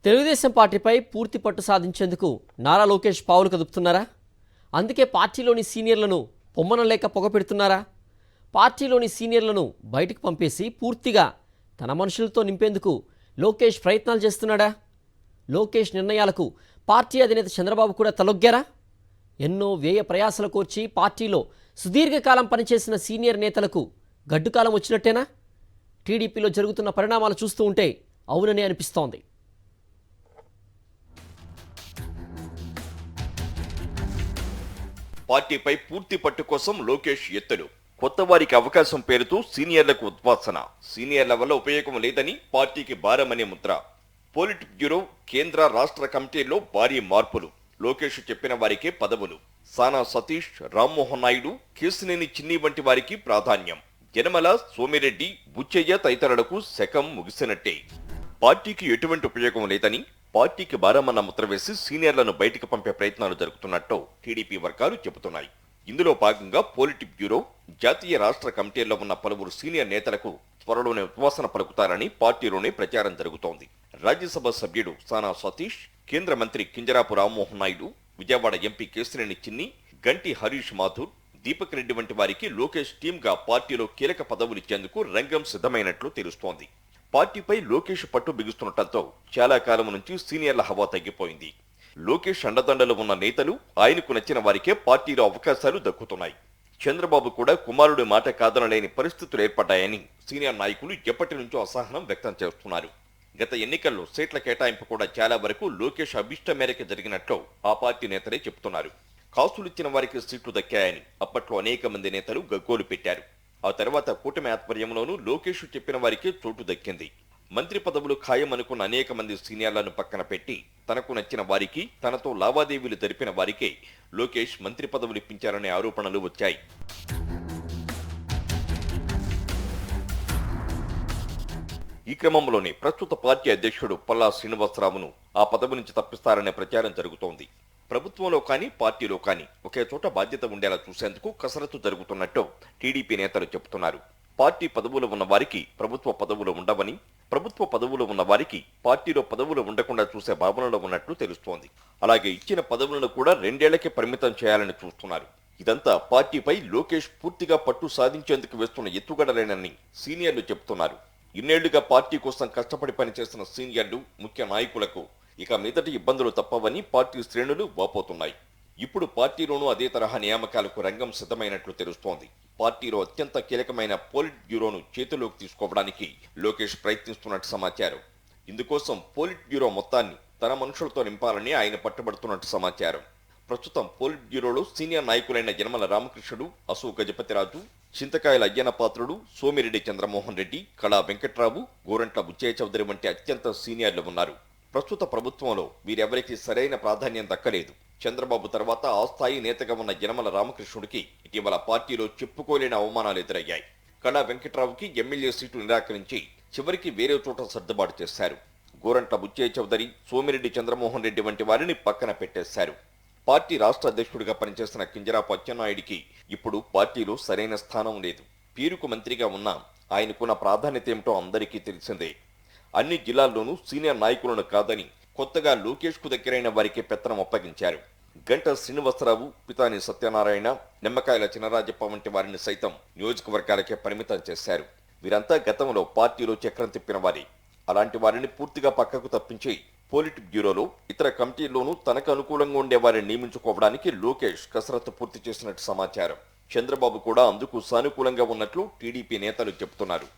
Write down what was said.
తెలుగుదేశం పార్టీపై పూర్తి పట్టు సాధించేందుకు నారా లోకేష్ పావులు కదుపుతున్నారా? అందుకే పార్టీలోని సీనియర్లను పొమ్మనం లేక పొగపెడుతున్నారా? పార్టీలోని సీనియర్లను బయటకు పంపేసి పూర్తిగా తన మనుషులతో నింపేందుకు లోకేష్ ప్రయత్నాలు చేస్తున్నాడా? లోకేష్ నిర్ణయాలకు పార్టీ అధినేత చంద్రబాబు కూడా తలొగ్గారా? ఎన్నో వ్యయ ప్రయాసల కోర్చి పార్టీలో సుదీర్ఘకాలం పనిచేసిన సీనియర్ నేతలకు గడ్డుకాలం వచ్చినట్టేనా? టీడీపీలో జరుగుతున్న పరిణామాలు చూస్తూ ఉంటే అవుననే అనిపిస్తోంది. పార్టీపై పూర్తి పట్టు కోసం లోకేష్ ఎత్తులు. కొత్త వారికి అవకాశం పేరుతో సీనియర్లకు ఉద్వాసన. సీనియర్ల వల్ల ఉపయోగం లేదని పార్టీకి భారమనే ముద్ర. పోలిట్ బ్యూరో, కేంద్ర రాష్ట్ర కమిటీల్లో భారీ మార్పులు. లోకేష్ చెప్పిన వారికే పదవులు. సానా సతీష్, రామ్మోహన్ నాయుడు, కేశినేని చిన్ని వంటి వారికి ప్రాధాన్యం. యనమల, సోమిరెడ్డి, బుచ్చయ్య తదితరులకు శకం ముగిసినట్టే. పార్టీకి ఎటువంటి ఉపయోగం లేదని పార్టీకి భారమన్న ముద్ర వేసి సీనియర్లను బయటకు పంపే ప్రయత్నాలు జరుగుతున్నట్టు టీడీపీ వర్గాలు చెబుతున్నాయి. ఇందులో భాగంగా పోలిట్ బ్యూరో, జాతీయ రాష్ట్ర కమిటీల్లో ఉన్న పలువురు సీనియర్ నేతలకు త్వరలోనే ఉద్వాసన పలుకుతారని పార్టీలోనే ప్రచారం జరుగుతోంది. రాజ్యసభ సభ్యుడు సానా సతీష్, కేంద్ర మంత్రి కింజరాపు రామ్మోహన్ నాయుడు, విజయవాడ ఎంపీ కేశినేని చిన్ని, గంటి హరీష్ మాథూర్, దీపక్ రెడ్డి వంటి వారికి లోకేష్ టీమ్గా పార్టీలో కీలక పదవులిచ్చేందుకు రంగం సిద్ధమైనట్లు తెలుస్తోంది. పార్టీపై లోకేష్ పట్టు బిగుస్తుండటంతో చాలా కాలం నుంచి సీనియర్ల హవా తగ్గిపోయింది. లోకేష్ అండదండలు ఉన్న నేతలు, ఆయనకు నచ్చిన వారికే పార్టీలో అవకాశాలు దక్కుతున్నాయి. చంద్రబాబు కూడా కుమారుడి మాట కాదనలేని పరిస్థితులు ఏర్పడ్డాయని సీనియర్ నాయకులు ఎప్పటి నుంచో అసహనం వ్యక్తం చేస్తున్నారు. గత ఎన్నికల్లో సీట్ల కేటాయింపు కూడా చాలా వరకు లోకేష్ అభిష్ట మేరకు జరిగినట్లు ఆ పార్టీ నేతలే చెబుతున్నారు. కాసులిచ్చిన వారికి సీట్లు దక్కాయని అప్పట్లో అనేక మంది నేతలు గగ్గోలు పెట్టారు. ఆ తర్వాత కూటమి ఆధ్వర్యంలోనూ లోకేష్ చెప్పిన వారికి చోటు దక్కింది. మంత్రి పదవులు ఖాయం అనుకున్న అనేక మంది సీనియర్లను పక్కన పెట్టి తనకు నచ్చిన వారికి, తనతో లావాదేవీలు జరిపిన వారికే లోకేష్ మంత్రి పదవులు ఇప్పించారనే ఆరోపణలు వచ్చాయి. ఈ క్రమంలోనే ప్రస్తుత పార్టీ అధ్యక్షుడు పల్లా శ్రీనివాసరావును ఆ పదవి నుంచి తప్పిస్తారనే ప్రచారం జరుగుతోంది. ప్రభుత్వంలో కానీ పార్టీలో కానీ ఒకే చోట బాధ్యత ఉండేలా చూసేందుకు కసరత్తు జరుగుతున్నట్టు టీడీపీ నేతలు చెబుతున్నారు. పార్టీ పదవులు ఉన్న వారికి ప్రభుత్వ పదవులు ఉండవని, ప్రభుత్వ పదవులు ఉన్న వారికి పార్టీలో పదవులు ఉండకుండా చూసే భావనలో ఉన్నట్లు తెలుస్తోంది. అలాగే ఇచ్చిన పదవులను కూడా 2 ఏళ్లకే పరిమితం చేయాలని చూస్తున్నారు. ఇదంతా పార్టీపై లోకేష్ పూర్తిగా పట్టు సాధించేందుకు వేస్తున్న ఎత్తుగడలేనని సీనియర్లు చెబుతున్నారు. ఇన్నేళ్లుగా పార్టీ కోసం కష్టపడి పనిచేస్తున్న సీనియర్లు, ముఖ్య నాయకులకు ఇక మీదటి ఇబ్బందులు తప్పవని పార్టీ శ్రేణులు వాపోతున్నాయి. ఇప్పుడు పార్టీలోనూ అదే తరహా నియామకాలకు రంగం సిద్ధమైనట్లు తెలుస్తోంది. పార్టీలో అత్యంత కీలకమైన పోలిట్ బ్యూరోను చేతిలోకి తీసుకోవడానికి లోకేష్ ప్రయత్నిస్తున్నట్టు సమాచారం. ఇందుకోసం పోలిట్ బ్యూరో మొత్తాన్ని తన మనుషులతో నింపాలని ఆయన పట్టుబడుతున్నట్టు సమాచారం. ప్రస్తుతం పోలిట్ బ్యూరోలో సీనియర్ నాయకులైన యనమల రామకృష్ణుడు, అశోక్ గజపతిరాజు, చింతకాయల అయ్యన్న పాత్రుడు, సోమిరెడ్డి చంద్రమోహన్ రెడ్డి, కళా వెంకట్రావు, గోరంట్ల బుచ్చయ్య చౌదరి వంటి అత్యంత సీనియర్లు ఉన్నారు. ప్రస్తుత ప్రభుత్వంలో వీరెవరికీ సరైన ప్రాధాన్యం దక్కలేదు. చంద్రబాబు తర్వాత ఆ స్థాయి నేతగా ఉన్న యనమల రామకృష్ణుడికి ఇటీవల పార్టీలో చెప్పుకోలేని అవమానాలు ఎదురయ్యాయి. కళా వెంకట్రావుకి ఎమ్మెల్యే సీటు నిరాకరించి చివరికి వేరే చోట సర్దుబాటు చేశారు. గోరంట్ల బుచ్చయ్య చౌదరి, సోమిరెడ్డి చంద్రమోహన్ రెడ్డి వంటి వారిని పక్కన పెట్టేశారు. పార్టీ రాష్ట్ర అధ్యక్షుడిగా పనిచేస్తున్న కింజరాపు అచ్చెన్నాయుడికి ఇప్పుడు పార్టీలో సరైన స్థానం లేదు. పేరుకు మంత్రిగా ఉన్నా ఆయనకున్న ప్రాధాన్యత ఏమిటో అందరికీ తెలిసిందే. అన్ని జిల్లాల్లోనూ సీనియర్ నాయకులను కాదని కొత్తగా లోకేష్ కు దగ్గరైన వారికి పెత్తనం అప్పగించారు. గంట శ్రీనివాసరావు, పితాని సత్యనారాయణ, నిమ్మకాయల చినరాజప్ప వంటి వారిని సైతం నియోజకవర్గాలకే పరిమితం చేశారు. వీరంతా గతంలో పార్టీలో చక్రం తిప్పిన వారి. అలాంటి వారిని పూర్తిగా పక్కకు తప్పించి పోలిట్ బ్యూరోలో, ఇతర కమిటీల్లోనూ తనకు అనుకూలంగా ఉండే వారిని నియమించుకోవడానికి లోకేష్ కసరత్తు పూర్తి చేసినట్టు సమాచారం. చంద్రబాబు కూడా అందుకు సానుకూలంగా ఉన్నట్లు టీడీపీ నేతలు చెబుతున్నారు.